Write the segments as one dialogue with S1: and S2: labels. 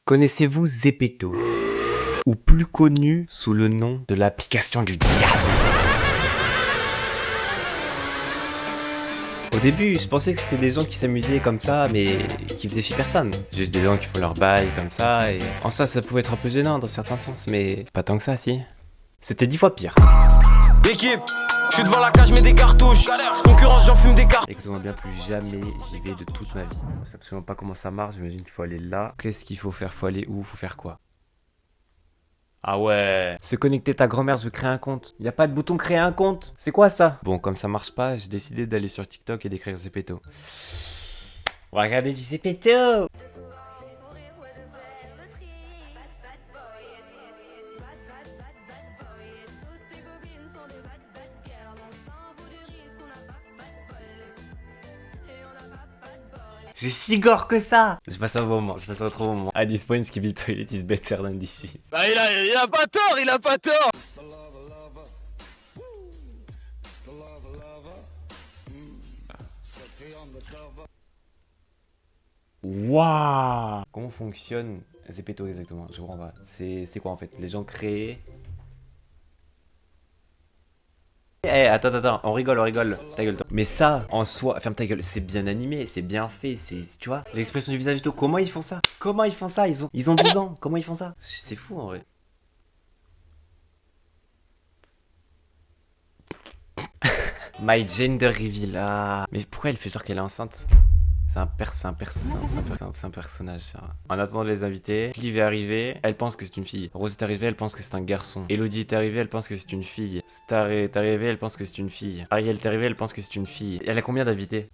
S1: Connaissez-vous Zepeto, ou plus connu sous le nom de l'application du diable? Au début, je pensais que c'était des gens qui s'amusaient comme ça, mais qui faisaient chier personne. Juste des gens qui font leur bail comme ça, et en ça pouvait être un peu gênant dans certains sens, mais pas tant que ça, si. C'était 10 fois pire.
S2: Équipe, je suis devant la cage, mets des cartouches. Concurrence, j'en fume des cartes.
S1: Écoutez-moi bien, plus jamais j'y vais de toute ma vie. Je sais absolument pas comment ça marche, j'imagine qu'il faut aller là. Qu'est-ce qu'il faut faire? Faut aller où? Faut faire quoi? Ah ouais. Se connecter ta grand-mère, je veux créer un compte. Y a pas de bouton créer un compte. C'est quoi ça? Bon, comme ça marche pas, j'ai décidé d'aller sur TikTok et d'écrire Zepeto. On va regarder du Zepeto. C'est si gore que ça. Je passe un bon moment, je passe un trop bon moment. At this point, Skibidi Toilet is better than this shit.
S3: Bah il a pas tort, il a pas tort.
S1: Waouh. Comment fonctionne Zepeto exactement? Je comprends pas. C'est quoi en fait? Les gens créent... Eh, attends, on rigole, ta gueule toi. Mais ça, en soi, ferme ta gueule, c'est bien animé, c'est bien fait, tu vois, l'expression du visage et tout, comment ils font ça? Comment ils font ça? Ils ont 12 ans, comment ils font ça? C'est fou en vrai. My gender reveal, ah. Mais pourquoi elle fait genre qu'elle est enceinte? C'est un personnage ça. En attendant les invités, Clive est arrivé, elle pense que c'est une fille. Rose est arrivée, elle pense que c'est un garçon. Elodie est arrivée, elle pense que c'est une fille. Star est arrivée, elle pense que c'est une fille. Ariel est arrivée, elle pense que c'est une fille. Elle a combien d'invités?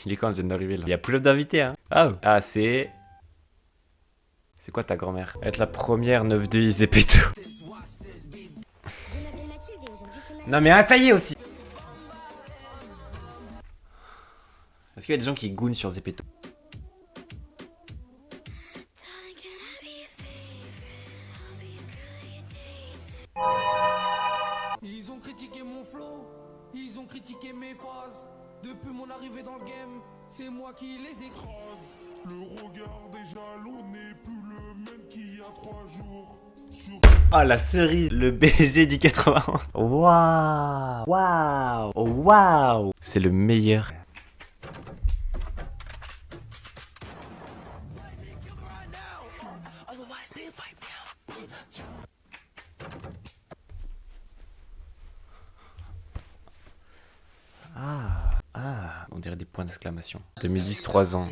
S1: Il est quand le gender reveal? Il y a plus d'invités hein. Ah c'est... C'est quoi ta grand-mère? Être la première 9-2 Zepeto. Non mais ah ça y est aussi. Est-ce qu'il y a des gens qui goonent sur Zepeto?
S2: Ils ont critiqué mon flow, ils ont critiqué mes phases. Depuis mon arrivée dans le game, c'est moi qui les écrase.
S4: Le regard des jaloux n'est plus le même qu'il y a 3 jours.
S1: Ah la cerise, le baiser du 91. Waouh. C'est le meilleur. On dirait des points d'exclamation. 2010, 3 ans.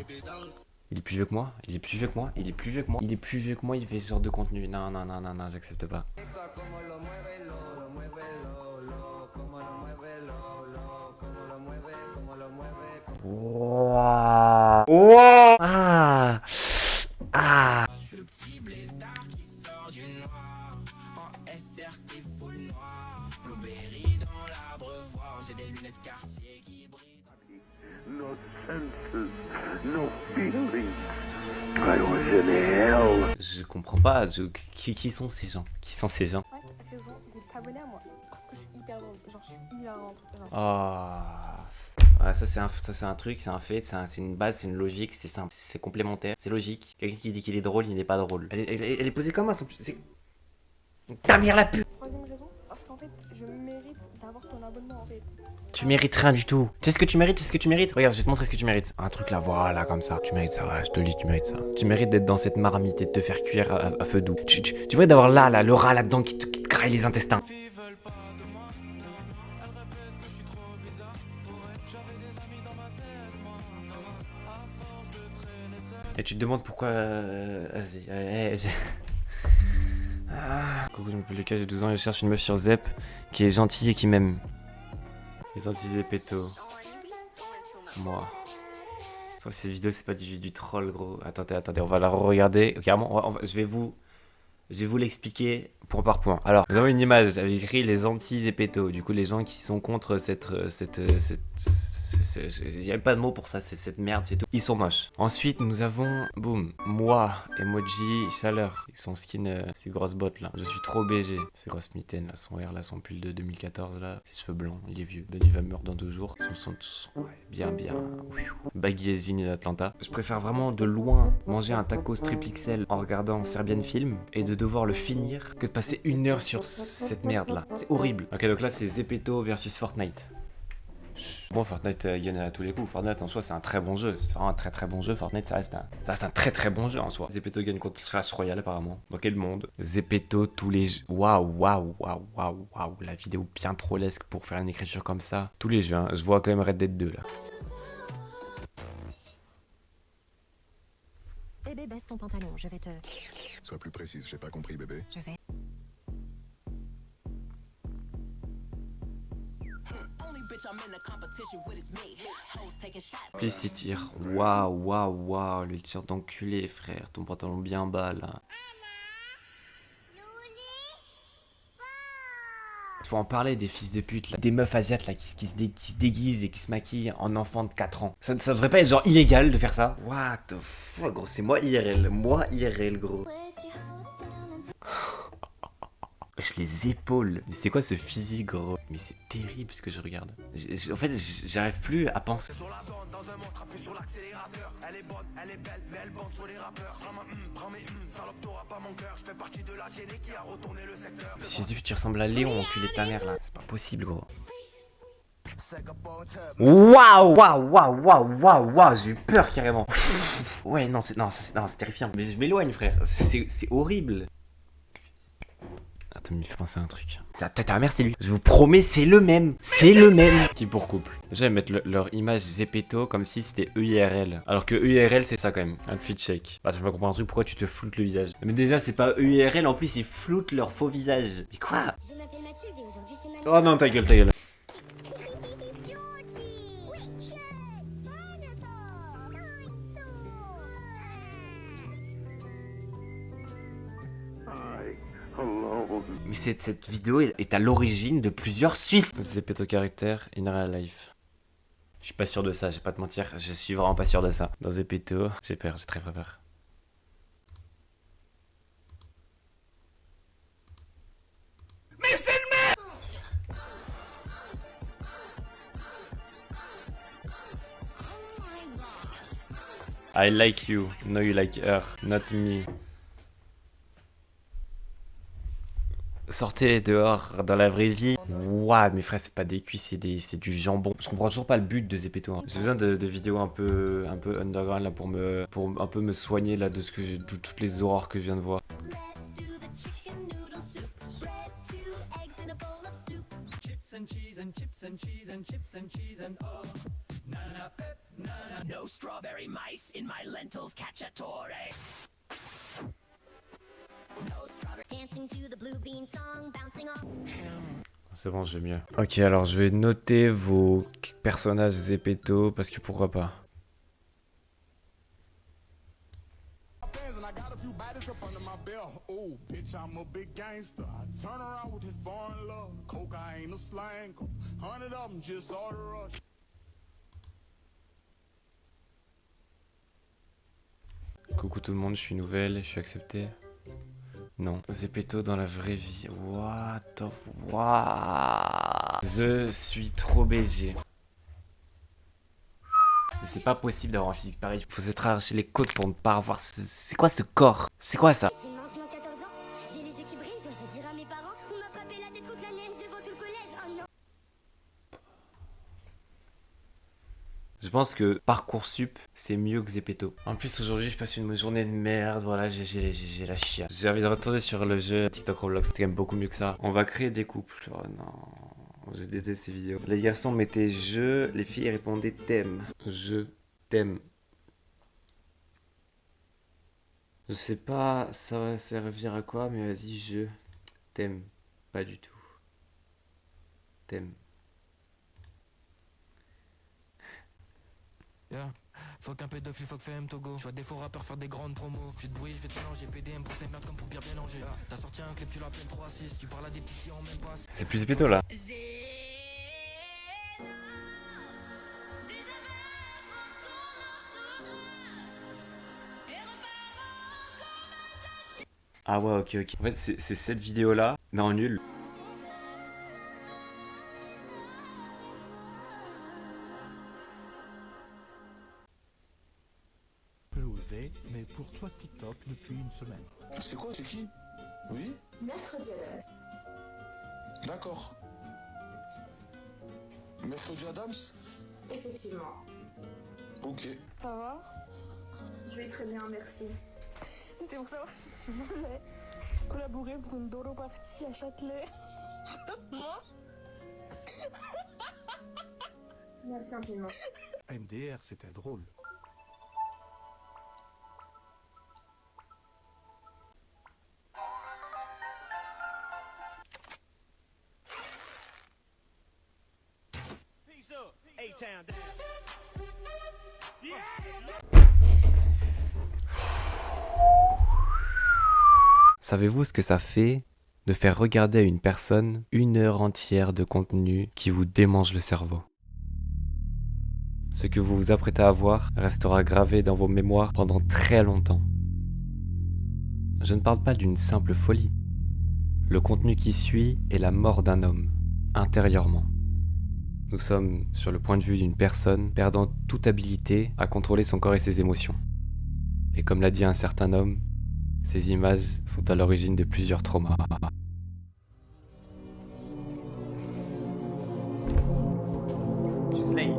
S1: Il est plus vieux que moi, il est plus vieux que moi, il est plus vieux que moi, il est plus vieux que moi, il fait ce genre de contenu. Non, j'accepte pas. Wow.
S4: No senses, no feelings. I was in hell.
S1: Je comprends pas, qui sont ces gens? Qui sont ces gens?
S5: Ouais, ça fait besoin de t'abonner à moi. Parce que je suis hyper drôle. Genre, je suis hilarante.
S1: Ouais, ça c'est un truc, c'est un fait, c'est une base, c'est une logique, c'est simple, c'est complémentaire, c'est logique. Quelqu'un qui dit qu'il est drôle, il n'est pas drôle. Elle est posée comment ça? C'est... Ta mère la pute!
S5: Troisième raison, parce qu'en fait, je mérite d'avoir ton abonnement en fait.
S1: Tu mérites rien du tout. Tu sais ce que tu mérites? Regarde, je vais te montrer ce que tu mérites. Un truc là, voilà, comme ça. Tu mérites ça, voilà, je te le dis, tu mérites ça. Tu mérites d'être dans cette marmite et de te faire cuire à feu doux. Tu mérites d'avoir là, le rat là-dedans qui te graille les intestins. Et tu te demandes pourquoi... Vas-y, coucou, je m'appelle Lucas, j'ai 12 ans et je cherche une meuf sur Zep qui est gentille et qui m'aime. Les anti-Zepeto. Moi. Cette vidéo c'est pas du troll gros. Attendez, on va la re-regarder. Carrément, je vais vous Je vais vous l'expliquer point par point. Alors, nous avons une image avec écrit les anti-Zepeto. Du coup, les gens qui sont contre il n'y a pas de mot pour ça, c'est cette merde, c'est tout. Ils sont moches. Ensuite, nous avons, boum, moi, emoji, chaleur. Son skin, ses grosses bottes là. Je suis trop BG. Ses grosses mitaines là, son air là, son pull de 2014 là. Ses cheveux blancs, il est vieux. Ben, il va mourir dans 2 jours. Ouais, bien. Baggy as in Atlanta. Je préfère vraiment de loin manger un tacos triple XL en regardant Serbian Film et de devoir le finir que de passer 1 heure sur cette merde là. C'est horrible. Ok, donc là c'est Zepeto versus Fortnite. Bon, Fortnite gagne à tous les coups. Fortnite en soi c'est un très bon jeu. C'est vraiment un très bon jeu. Fortnite ça reste un très bon jeu en soi. Zepeto gagne contre Clash Royale apparemment. Dans quel monde? Zepeto tous les jeux. Waouh. La vidéo bien trollesque pour faire une écriture comme ça. Tous les jeux, hein. Je vois quand même Red Dead 2 là.
S6: Bébé, baisse ton pantalon, je vais te...
S4: Sois plus précise, j'ai pas compris, bébé.
S6: Je vais...
S1: Please s'y tire. Waouh. Le t-shirt d'enculé, frère. Ton pantalon bien bas là. Faut en parler des fils de pute là. Des meufs asiates là qui se déguisent et qui se maquillent en enfant de 4 ans. Ça devrait pas être genre illégal de faire ça. What the fuck gros, c'est moi IRL. Moi IRL gros. Wesh les épaules. Mais c'est quoi ce physique gros? Mais c'est terrible ce que je regarde. En fait j'arrive plus à penser. Si tu ressembles à Léon, enculé de ta mère là. C'est pas possible gros. Waouh, j'ai eu peur carrément. Ouais non c'est terrifiant. Mais je m'éloigne frère. C'est horrible. Attends, il me fait penser à un truc. C'est la tête à la mère, c'est lui. Je vous promets, c'est le même. Qui pour couple. J'aime mettre leur image Zepeto comme si c'était EIRL. Alors que EIRL, c'est ça quand même. Un fit check. Bah, je peux pas comprendre un truc, pourquoi tu te floutes le visage. Mais déjà, c'est pas EIRL, en plus, ils floutent leur faux visage. Mais quoi?
S7: Je m'appelle Mathilde et aujourd'hui c'est ma...
S1: Oh non, ta gueule. Mais cette vidéo est à l'origine de plusieurs Suisses. Zepeto caractère in real life. Je suis pas sûr de ça, je vais pas te mentir, je suis vraiment pas sûr de ça. Dans Zepeto, j'ai peur, j'ai très peur. Mais c'est le mec! I like you, no you like her, not me. Sortez dehors dans la vraie vie. Waouh, mes frères, c'est pas des cuisses, c'est du jambon. Je comprends toujours pas le but de Zepeto. Hein. J'ai besoin de vidéos un peu underground là pour un peu me soigner là de toutes les horreurs que je viens de voir. C'est bon, je vais mieux. Ok, alors je vais noter vos personnages Zepeto parce que pourquoi pas. Coucou tout le monde, je suis nouvelle, je suis accepté. Non, Zepeto dans la vraie vie. What the... Je suis trop BG. Mais c'est pas possible d'avoir un physique pareil. Faut s'être arraché les côtes pour ne pas avoir... C'est quoi ce corps? C'est quoi ça?
S7: J'ai maintenant 14 ans, j'ai les yeux qui brillent, dois-je dire à mes parents? On m'a frappé la tête contre la neige devant tout le collège, oh non!
S1: Je pense que Parcoursup, c'est mieux que Zepeto. En plus, aujourd'hui, je passe une journée de merde. Voilà, j'ai la chia. J'ai envie de retourner sur le jeu TikTok Roblox. C'était quand même beaucoup mieux que ça. On va créer des couples. Oh non. J'ai détesté ces vidéos. Les garçons mettaient je, les filles répondaient t'aime. Je t'aime. Je sais pas, ça va servir à quoi, mais vas-y, je t'aime. Pas du tout. T'aime.
S2: Yeah. Faut qu'un pédophile, faut que FM Togo. Je vois des faux rappeurs faire des grandes promos. Je vais te brouiller, je vais te mélanger. PDM pour ces merdes comme pour bien mélanger. T'as sorti un clip, tu l'appelles 3-6. Tu parles à des petits qui en même pas.
S1: C'est plus péto là. Ah ouais, ok. En fait, c'est cette vidéo là, mais en nul.
S4: Peu osé, mais pour toi TikTok depuis une semaine.
S8: C'est quoi, c'est qui? Oui?
S5: Mercredi Adams.
S8: D'accord. Mercredi Adams?
S5: Effectivement.
S8: Ok.
S5: Ça va? Je vais très bien, merci. C'était pour savoir si tu voulais collaborer pour une Doro Party à Châtelet. Moi? Merci infiniment.
S4: MDR, c'était drôle.
S1: Savez-vous ce que ça fait de faire regarder à une personne 1 heure entière de contenu qui vous démange le cerveau? Ce que vous vous apprêtez à voir restera gravé dans vos mémoires pendant très longtemps. Je ne parle pas d'une simple folie. Le contenu qui suit est la mort d'un homme, intérieurement. Nous sommes sur le point de vue d'une personne perdant toute habilité à contrôler son corps et ses émotions. Et comme l'a dit un certain homme, ces images sont à l'origine de plusieurs traumas. Tu slay.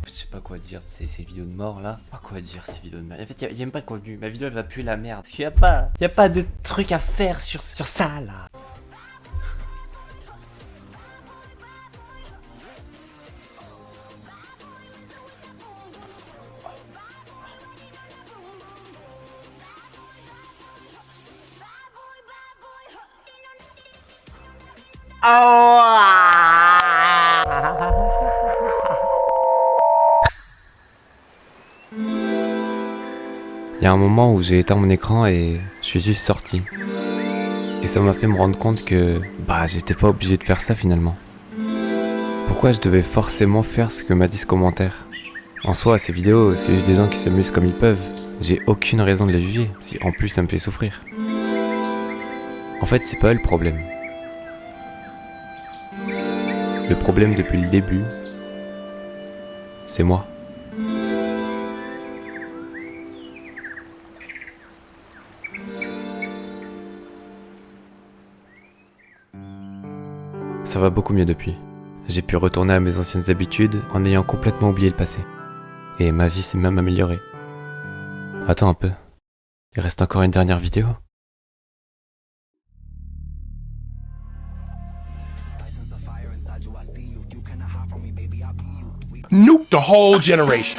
S1: Je sais pas quoi dire de ces vidéos de mort là. Pas quoi dire ces vidéos de merde. En fait, y a même pas de contenu. Ma vidéo elle va puer la merde. Parce qu'il y a pas de truc à faire sur ça là. Il y a un moment où j'ai éteint mon écran et je suis juste sorti. Et ça m'a fait me rendre compte que j'étais pas obligé de faire ça finalement. Pourquoi je devais forcément faire ce que m'a dit ce commentaire? En soi, ces vidéos, c'est juste des gens qui s'amusent comme ils peuvent. J'ai aucune raison de les juger, si en plus ça me fait souffrir. En fait, c'est pas eux le problème. Le problème depuis le début, c'est moi. Ça va beaucoup mieux depuis. J'ai pu retourner à mes anciennes habitudes en ayant complètement oublié le passé. Et ma vie s'est même améliorée. Attends un peu. Il reste encore une dernière vidéo.
S9: Nuke the whole generation.